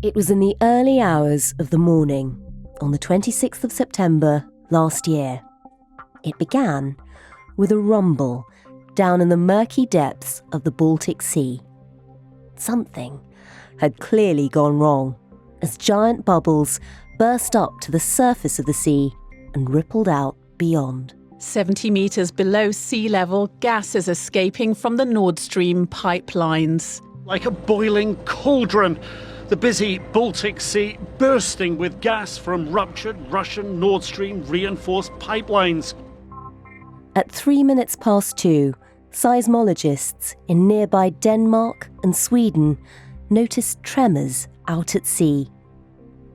It was in the early hours of the morning, on the 26th of September last year. It began with a rumble down in the murky depths of the Baltic Sea. Something had clearly gone wrong, as giant bubbles burst up to the surface of the sea and rippled out beyond. 70 metres below sea level, gas is escaping from the Nord Stream pipelines. Like a boiling cauldron, the busy Baltic Sea bursting with gas from ruptured Russian Nord Stream reinforced pipelines. At 2:03, seismologists in nearby Denmark and Sweden noticed tremors out at sea.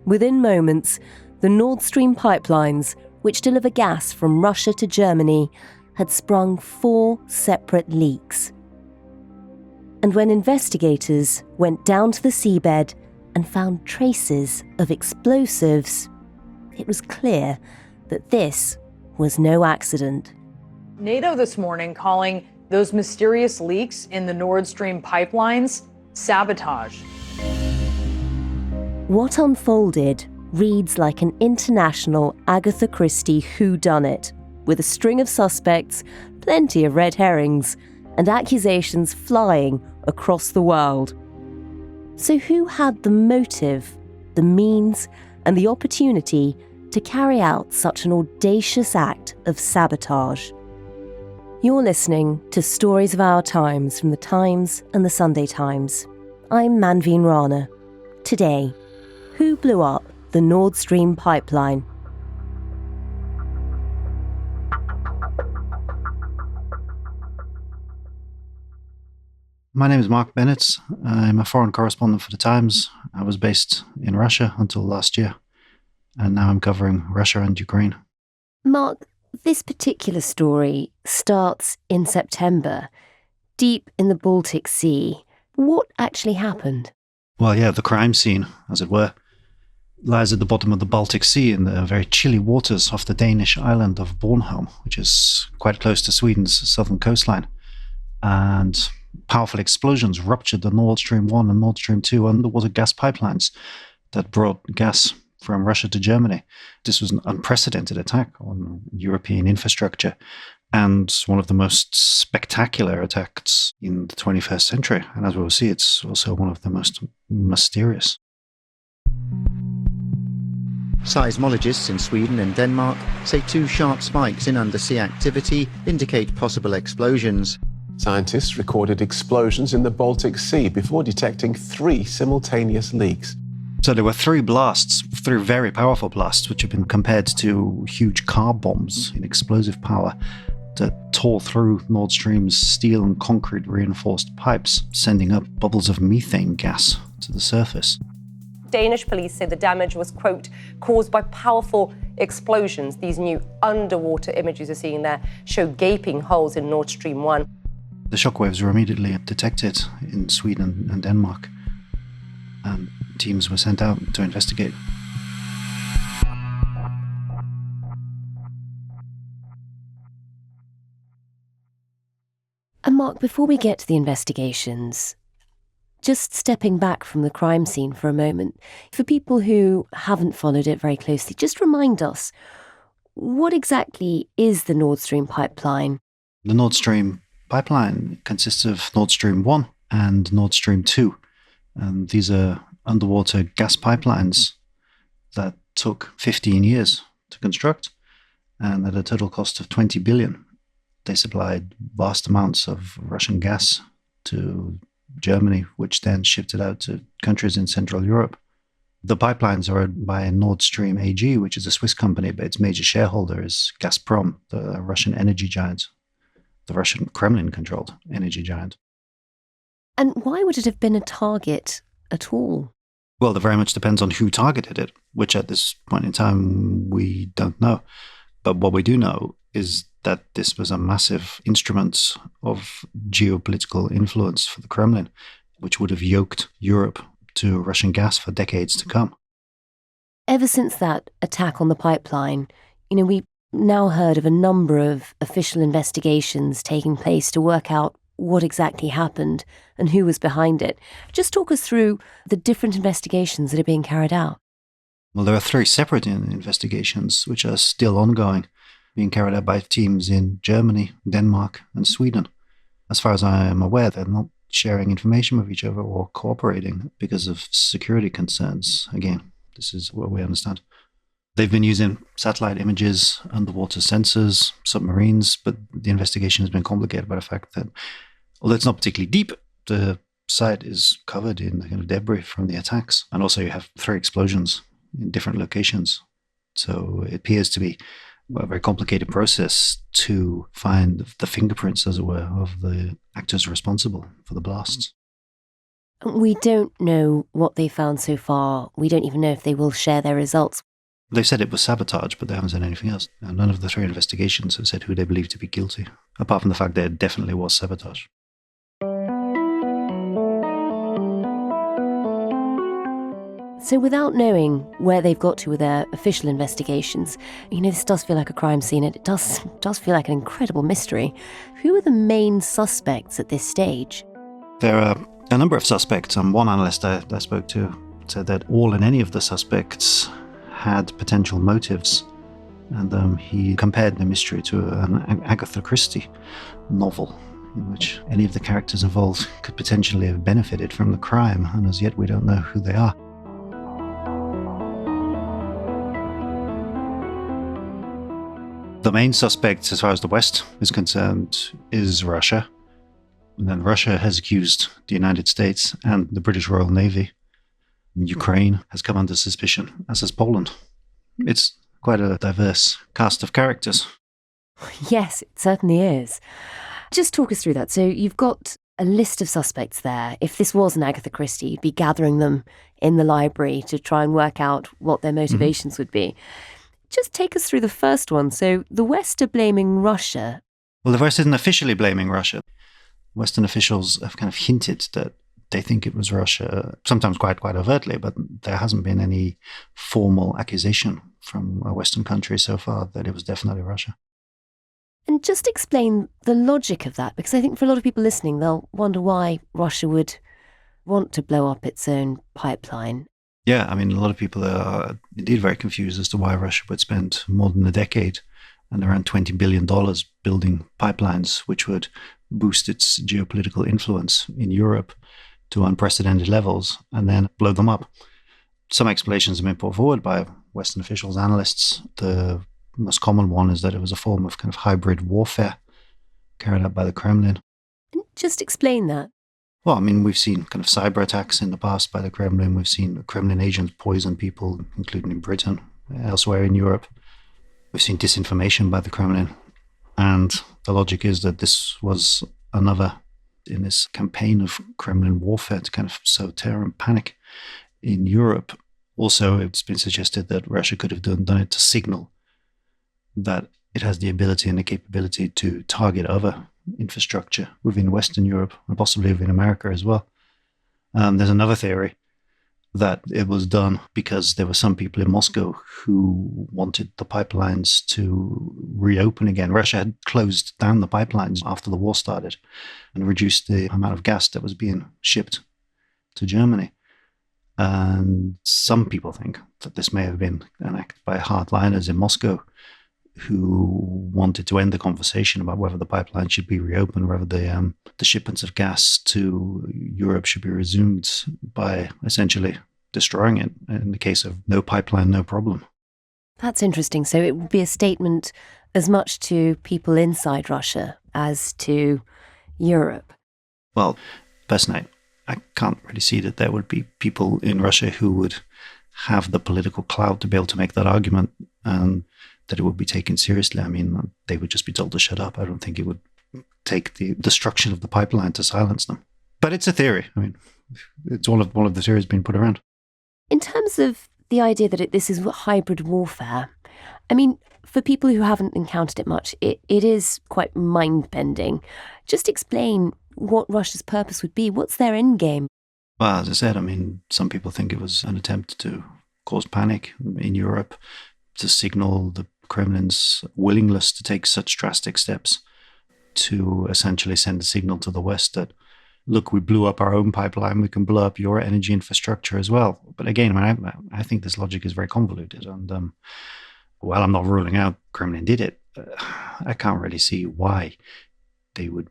Within moments, the Nord Stream pipelines, which deliver gas from Russia to Germany, had sprung 4 separate leaks. And when investigators went down to the seabed and found traces of explosives, it was clear that this was no accident. NATO this morning calling those mysterious leaks in the Nord Stream pipelines sabotage. What unfolded reads like an international Agatha Christie whodunit, with a string of suspects, plenty of red herrings, and accusations flying across the world. So who had the motive, the means, and the opportunity to carry out such an audacious act of sabotage? You're listening to Stories of Our Times from The Times and The Sunday Times. I'm Manveen Rana. Today, who blew up the Nord Stream pipeline? My name is Marc Bennetts. I'm a foreign correspondent for The Times. I was based in Russia until last year, and now I'm covering Russia and Ukraine. Marc, this particular story starts in September, deep in the Baltic Sea. What actually happened? Well, yeah, the crime scene, as it were, lies at the bottom of the Baltic Sea in the very chilly waters off the Danish island of Bornholm, which is quite close to Sweden's southern coastline. And powerful explosions ruptured the Nord Stream 1 and Nord Stream 2 underwater gas pipelines that brought gas from Russia to Germany. This was an unprecedented attack on European infrastructure and one of the most spectacular attacks in the 21st century. And as we'll see, it's also one of the most mysterious. Seismologists in Sweden and Denmark say 2 sharp spikes in undersea activity indicate possible explosions. Scientists recorded explosions in the Baltic Sea before detecting 3 simultaneous leaks. So there were 3 blasts, 3 very powerful blasts, which have been compared to huge car bombs in explosive power that tore through Nord Stream's steel and concrete reinforced pipes, sending up bubbles of methane gas to the surface. Danish police say the damage was, quote, caused by powerful explosions. These new underwater images you're seeing there show gaping holes in Nord Stream 1. The shockwaves were immediately detected in Sweden and Denmark, and teams were sent out to investigate. And Marc, before we get to the investigations, just stepping back from the crime scene for a moment, for people who haven't followed it very closely, just remind us, what exactly is the Nord Stream pipeline? The Nord Stream pipeline consists of Nord Stream 1 and Nord Stream 2. And these are underwater gas pipelines that took 15 years to construct and at a total cost of 20 billion. They supplied vast amounts of Russian gas to Germany, which then shipped it out to countries in Central Europe. The pipelines are owned by Nord Stream AG, which is a Swiss company, but its major shareholder is Gazprom, the Russian energy giant, the Russian Kremlin-controlled energy giant. And why would it have been a target at all? Well, that very much depends on who targeted it, which at this point in time we don't know. But what we do know is that this was a massive instrument of geopolitical influence for the Kremlin, which would have yoked Europe to Russian gas for decades to come. Ever since that attack on the pipeline, we've now heard of a number of official investigations taking place to work out what exactly happened and who was behind it. Just talk us through the different investigations that are being carried out. Well, there are 3 separate investigations which are still ongoing, being carried out by teams in Germany, Denmark, and Sweden. As far as I am aware, they're not sharing information with each other or cooperating because of security concerns. Again, this is what we understand. They've been using satellite images, underwater sensors, submarines, but the investigation has been complicated by the fact that, although it's not particularly deep, the site is covered in kind of debris from the attacks. And also you have 3 explosions in different locations. So it appears to be a very complicated process to find the fingerprints, as it were, of the actors responsible for the blasts. We don't know what they found so far. We don't even know if they will share their results. They said it was sabotage, but they haven't said anything else. And none of the 3 investigations have said who they believe to be guilty, apart from the fact that it definitely was sabotage. So without knowing where they've got to with their official investigations, this does feel like a crime scene, and it does feel like an incredible mystery. Who are the main suspects at this stage? There are a number of suspects. One analyst I spoke to said that all and any of the suspects had potential motives, and he compared the mystery to an Agatha Christie novel in which any of the characters involved could potentially have benefited from the crime, and as yet we don't know who they are. The main suspect, as far as the West is concerned, is Russia. And then Russia has accused the United States and the British Royal Navy. Ukraine has come under suspicion, as has Poland. It's quite a diverse cast of characters. Yes, it certainly is. Just talk us through that. So you've got a list of suspects there. If this was an Agatha Christie, you'd be gathering them in the library to try and work out what their motivations would be. Just take us through the first one. So the West are blaming Russia. Well, the West isn't officially blaming Russia. Western officials have kind of hinted that they think it was Russia, sometimes quite overtly, but there hasn't been any formal accusation from a Western country so far that it was definitely Russia. And just explain the logic of that, because I think for a lot of people listening, they'll wonder why Russia would want to blow up its own pipeline. Yeah, I mean, a lot of people are indeed very confused as to why Russia would spend more than a decade and around $20 billion building pipelines, which would boost its geopolitical influence in Europe to unprecedented levels, and then blow them up. Some explanations have been put forward by Western officials, analysts. The most common one is that it was a form of kind of hybrid warfare carried out by the Kremlin. Just explain that. Well, I mean, we've seen kind of cyber attacks in the past by the Kremlin. We've seen Kremlin agents poison people, including in Britain, elsewhere in Europe. We've seen disinformation by the Kremlin. And the logic is that this was another in this campaign of Kremlin warfare to kind of sow terror and panic in Europe. Also, it's been suggested that Russia could have done it to signal that it has the ability and the capability to target other infrastructure within Western Europe and possibly within America as well. There's another theory that it was done because there were some people in Moscow who wanted the pipelines to reopen again. Russia had closed down the pipelines after the war started and reduced the amount of gas that was being shipped to Germany. And some people think that this may have been an act by hardliners in Moscow who wanted to end the conversation about whether the pipeline should be reopened, whether the shipments of gas to Europe should be resumed by essentially destroying it. In the case of no pipeline, no problem. That's interesting. So it would be a statement as much to people inside Russia as to Europe. Well, personally, I can't really see that there would be people in Russia who would have the political clout to be able to make that argument and that it would be taken seriously. I mean, they would just be told to shut up. I don't think it would take the destruction of the pipeline to silence them. But it's a theory. I mean, it's all of the theories being put around. In terms of the idea that this is hybrid warfare, I mean, for people who haven't encountered it much, it is quite mind-bending. Just explain what Russia's purpose would be. What's their end game? Well, as I said, I mean, some people think it was an attempt to cause panic in Europe, to signal the Kremlin's willingness to take such drastic steps. to essentially send a signal to the West that, look, we blew up our own pipeline, we can blow up your energy infrastructure as well. But again, I think this logic is very convoluted. And while I'm not ruling out Kremlin did it, I can't really see why they would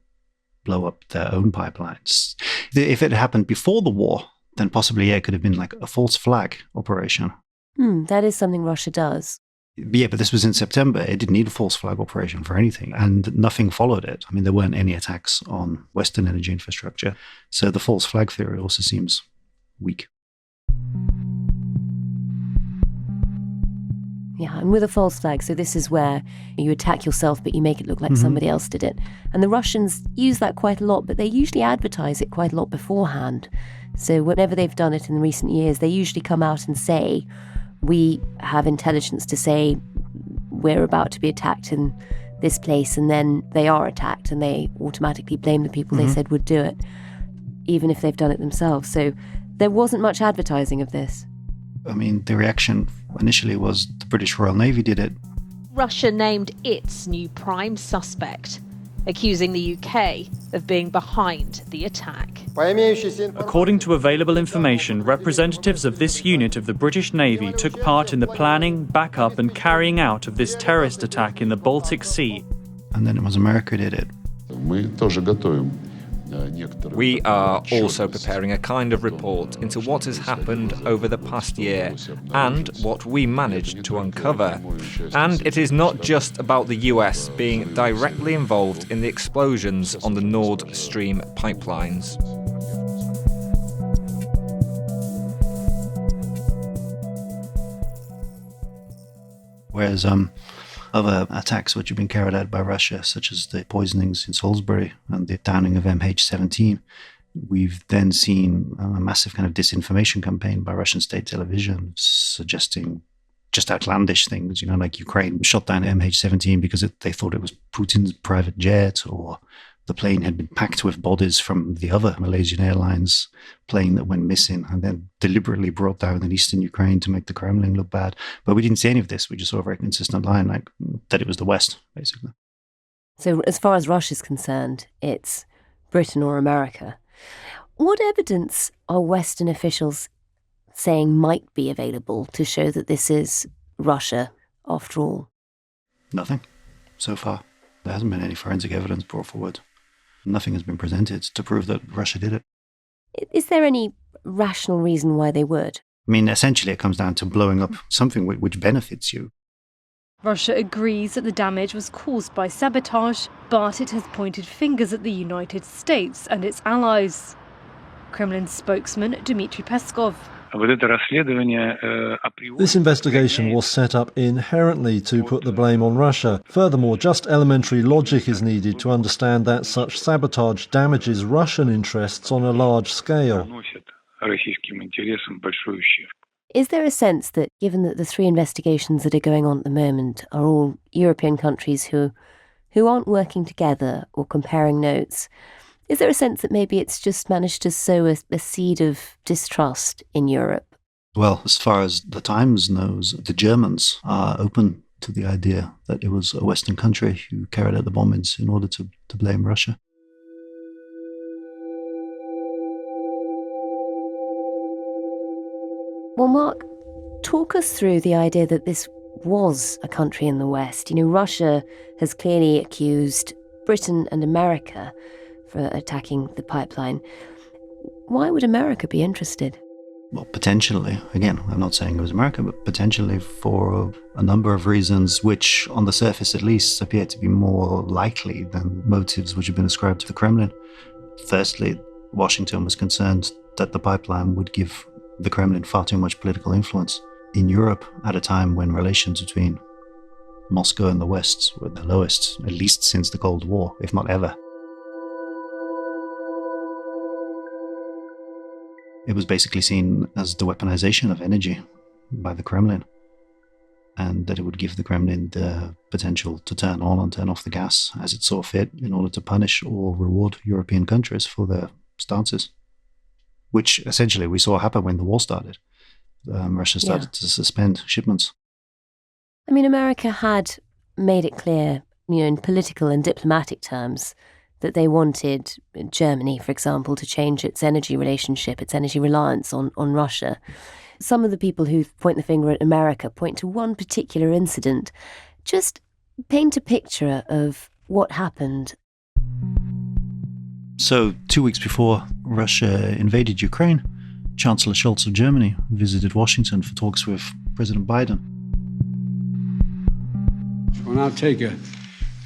blow up their own pipelines. If it happened before the war, then possibly, it could have been like a false flag operation. That is something Russia does. Yeah, but this was in September. It didn't need a false flag operation for anything, and nothing followed it. I mean, there weren't any attacks on Western energy infrastructure. So the false flag theory also seems weak. Yeah, and with a false flag, so this is where you attack yourself, but you make it look like somebody else did it. And the Russians use that quite a lot, but they usually advertise it quite a lot beforehand. So whenever they've done it in recent years, they usually come out and say, we have intelligence to say we're about to be attacked in this place, and then they are attacked, and they automatically blame the people they said would do it, even if they've done it themselves. So there wasn't much advertising of this. I mean, the reaction initially was the British Royal Navy did it. Russia named its new prime suspect, accusing the UK of being behind the attack. According to available information, representatives of this unit of the British Navy took part in the planning, backup and carrying out of this terrorist attack in the Baltic Sea. And then it was America did it. We are also preparing a kind of report into what has happened over the past year and what we managed to uncover. And it is not just about the US being directly involved in the explosions on the Nord Stream pipelines. Whereas other attacks which have been carried out by Russia, such as the poisonings in Salisbury and the downing of MH17, we've then seen a massive kind of disinformation campaign by Russian state television suggesting just outlandish things, like Ukraine shot down MH17 because they thought it was Putin's private jet, or the plane had been packed with bodies from the other Malaysian Airlines plane that went missing and then deliberately brought down in eastern Ukraine to make the Kremlin look bad. But we didn't see any of this. We just saw a very consistent line, like that it was the West, basically. So as far as Russia's concerned, it's Britain or America. What evidence are Western officials saying might be available to show that this is Russia after all? Nothing so far. There hasn't been any forensic evidence brought forward. Nothing has been presented to prove that Russia did it. Is there any rational reason why they would? I mean, essentially it comes down to blowing up something which benefits you. Russia agrees that the damage was caused by sabotage, but it has pointed fingers at the United States and its allies. Kremlin spokesman Dmitry Peskov. This investigation was set up inherently to put the blame on Russia. Furthermore, just elementary logic is needed to understand that such sabotage damages Russian interests on a large scale. Is there a sense that, given that the three investigations that are going on at the moment are all European countries who aren't working together or comparing notes, is there a sense that maybe it's just managed to sow a seed of distrust in Europe? Well, as far as the Times knows, the Germans are open to the idea that it was a Western country who carried out the bombings in order to blame Russia. Well, Mark, talk us through the idea that this was a country in the West. Russia has clearly accused Britain and America for attacking the pipeline. Why would America be interested? Well, potentially, again, I'm not saying it was America, but potentially for a number of reasons which, on the surface at least, appear to be more likely than motives which have been ascribed to the Kremlin. Firstly, Washington was concerned that the pipeline would give the Kremlin far too much political influence in Europe at a time when relations between Moscow and the West were the lowest, at least since the Cold War, if not ever. It was basically seen as the weaponization of energy by the Kremlin, and that it would give the Kremlin the potential to turn on and turn off the gas as it saw fit in order to punish or reward European countries for their stances, which essentially we saw happen when the war started. Russia started to suspend shipments. I mean, America had made it clear in political and diplomatic terms, that they wanted Germany, for example, to change its energy relationship, its energy reliance on Russia. Some of the people who point the finger at America point to one particular incident. Just paint a picture of what happened. So 2 weeks before Russia invaded Ukraine, Chancellor Scholz of Germany visited Washington for talks with President Biden. Well, I'll take a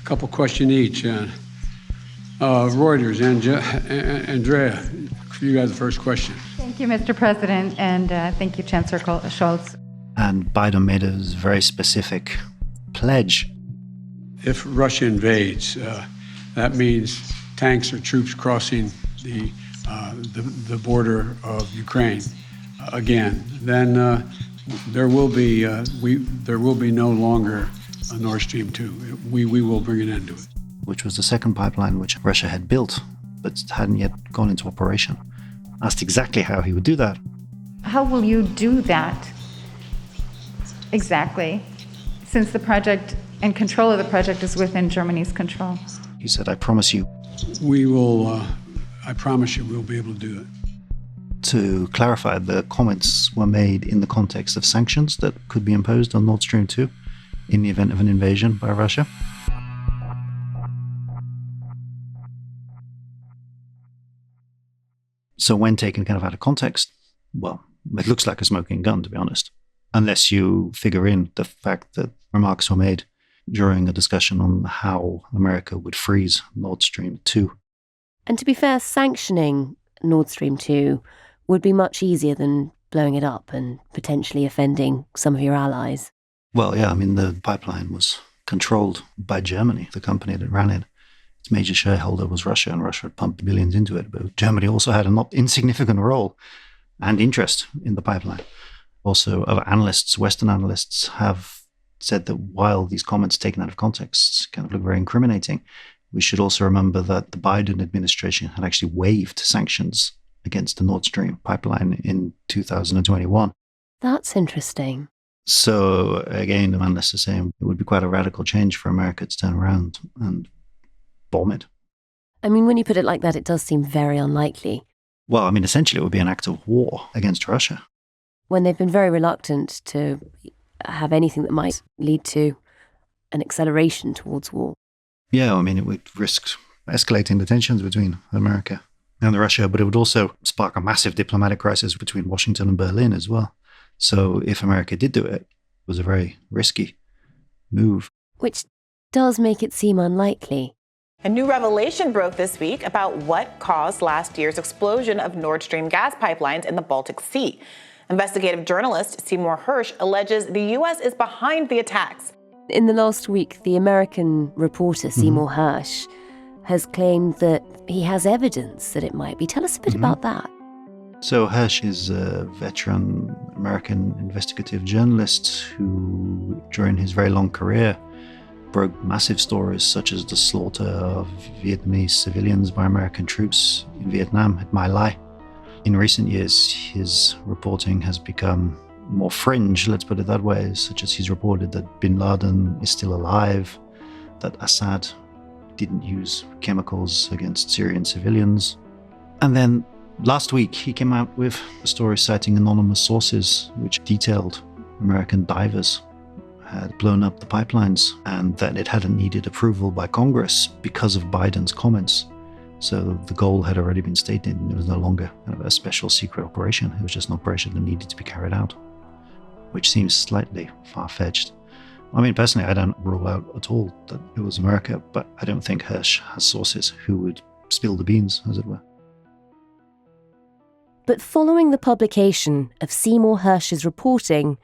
couple questions each. Reuters, Andrea, you got the first question. Thank you, Mr. President, and thank you, Chancellor Scholz. And Biden made a very specific pledge. If Russia invades, that means tanks or troops crossing the border of Ukraine again. Then there will be no longer a Nord Stream 2. We will bring an end to it. Which was the second pipeline which Russia had built, but hadn't yet gone into operation. Asked exactly how he would do that. How will you do that exactly, since the project and control of the project is within Germany's control? He said, I promise you. We will, I promise you we'll be able to do it. To clarify, the comments were made in the context of sanctions that could be imposed on Nord Stream 2 in the event of an invasion by Russia. So when taken kind of out of context, well, it looks like a smoking gun, to be honest, unless you figure in the fact that remarks were made during a discussion on how America would freeze Nord Stream 2. And to be fair, sanctioning Nord Stream 2 would be much easier than blowing it up and potentially offending some of your allies. Well, yeah, I mean, the pipeline was controlled by Germany, the company that ran it. Its major shareholder was Russia, and Russia had pumped billions into it. But Germany also had a not insignificant role and interest in the pipeline. Also, other analysts, Western analysts, have said that while these comments taken out of context kind of look very incriminating, we should also remember that the Biden administration had actually waived sanctions against the Nord Stream pipeline in 2021. That's interesting. So, again, the analysts are saying it would be quite a radical change for America to turn around and bomb it. I mean, when you put it like that, it does seem very unlikely. Well, I mean, essentially it would be an act of war against Russia. When they've been very reluctant to have anything that might lead to an acceleration towards war. Yeah, I mean, it would risk escalating the tensions between America and Russia, but it would also spark a massive diplomatic crisis between Washington and Berlin as well. So if America did do it, it was a very risky move. Which does make it seem unlikely. A new revelation broke this week about what caused last year's explosion of Nord Stream gas pipelines in the Baltic Sea. Investigative journalist Seymour Hersh alleges the U.S. is behind the attacks. In the last week, the American reporter Seymour Hersh has claimed that he has evidence that it might be. Tell us a bit about that. So Hersh is a veteran American investigative journalist who, during his very long career, broke massive stories such as the slaughter of Vietnamese civilians by American troops in Vietnam at My Lai. In recent years, his reporting has become more fringe, let's put it that way, such as he's reported that bin Laden is still alive, that Assad didn't use chemicals against Syrian civilians. And then last week, he came out with a story citing anonymous sources which detailed American divers had blown up the pipelines and that it hadn't needed approval by Congress because of Biden's comments. So the goal had already been stated and it was no longer kind of a special secret operation. It was just an operation that needed to be carried out, which seems slightly far-fetched. I mean, personally, I don't rule out at all that it was America, but I don't think Hersh has sources who would spill the beans, as it were. But following the publication of Seymour Hersh's reporting,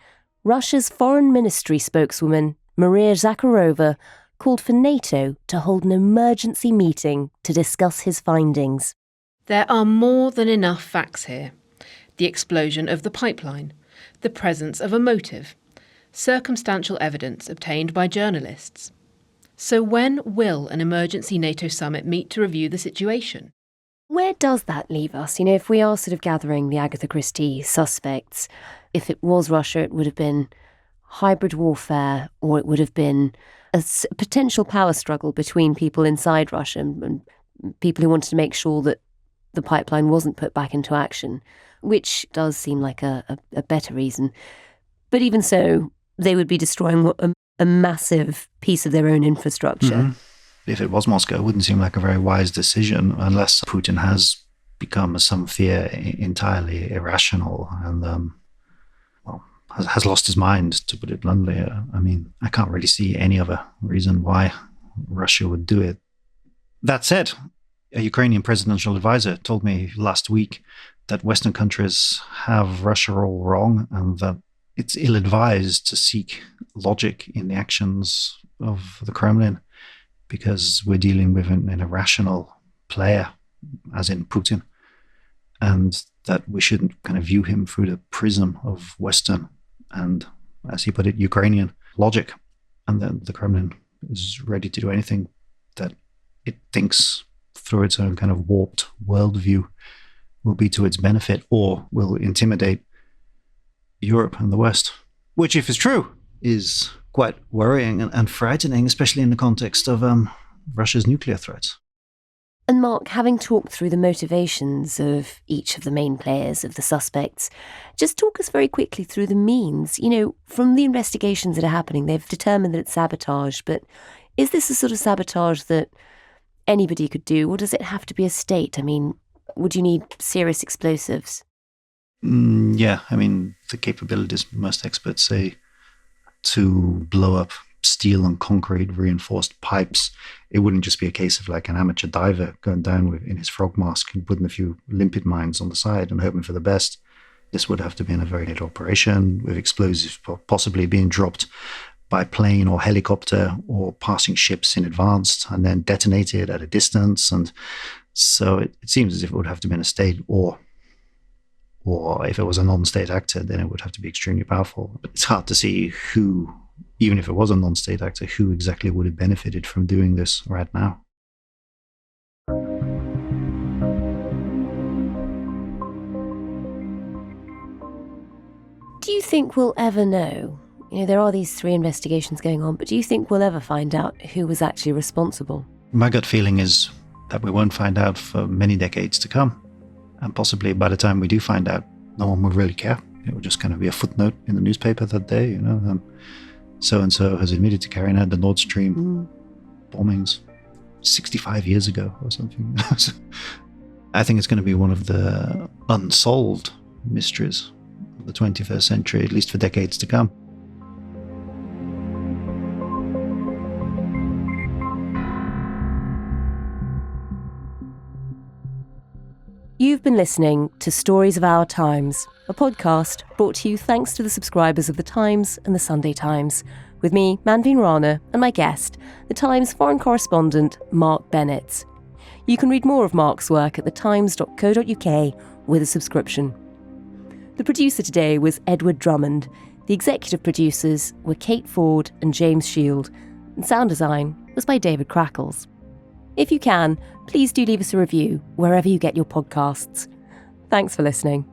Russia's foreign ministry spokeswoman, Maria Zakharova, called for NATO to hold an emergency meeting to discuss his findings. There are more than enough facts here. The explosion of the pipeline, the presence of a motive, circumstantial evidence obtained by journalists. So when will an emergency NATO summit meet to review the situation? Where does that leave us? You know, if we are sort of gathering the Agatha Christie suspects, if it was Russia, it would have been hybrid warfare, or it would have been potential power struggle between people inside Russia and people who wanted to make sure that the pipeline wasn't put back into action, which does seem like a better reason. But even so, they would be destroying a massive piece of their own infrastructure. Mm-hmm. If it was Moscow, it wouldn't seem like a very wise decision unless Putin has become, some fear, entirely irrational and, has lost his mind, to put it bluntly. I mean, I can't really see any other reason why Russia would do it. That said, a Ukrainian presidential advisor told me last week that Western countries have Russia all wrong and that it's ill-advised to seek logic in the actions of the Kremlin because we're dealing with an irrational player, as in Putin, and that we shouldn't kind of view him through the prism of Western and, as he put it, Ukrainian logic, and then the Kremlin is ready to do anything that it thinks through its own kind of warped worldview will be to its benefit or will intimidate Europe and the West, which, if it's true, is quite worrying and frightening, especially in the context of Russia's nuclear threats. And Mark, having talked through the motivations of each of the main players, of the suspects, just talk us very quickly through the means. You know, from the investigations that are happening, they've determined that it's sabotage, but is this a sort of sabotage that anybody could do, or does it have to be a state? I mean, would you need serious explosives? Yeah, I mean, the capabilities, most experts say, to blow up steel and concrete reinforced pipes, it wouldn't just be a case of like an amateur diver going down in his frog mask and putting a few limpet mines on the side and hoping for the best. This would have to be in a very late operation with explosives possibly being dropped by plane or helicopter or passing ships in advance and then detonated at a distance. And so it seems as if it would have to be in a state, or if it was a non-state actor, then it would have to be extremely powerful. But it's hard to see who, even if it was a non-state actor, who exactly would have benefited from doing this right now. Do you think we'll ever know? You know, there are these 3 investigations going on, but do you think we'll ever find out who was actually responsible? My gut feeling is that we won't find out for many decades to come. And possibly by the time we do find out, no one will really care. It will just kind of be a footnote in the newspaper that day, you know, so-and-so has admitted to carrying out the Nord Stream bombings 65 years ago or something. I think it's going to be one of the unsolved mysteries of the 21st century, at least for decades to come. You've been listening to Stories of Our Times, a podcast brought to you thanks to the subscribers of The Times and The Sunday Times, with me, Manveen Rana, and my guest, The Times foreign correspondent Marc Bennetts. You can read more of Marc's work at thetimes.co.uk with a subscription. The producer today was Edward Drummond. The executive producers were Kate Ford and James Shield, and sound design was by David Crackles. If you can, please do leave us a review wherever you get your podcasts. Thanks for listening.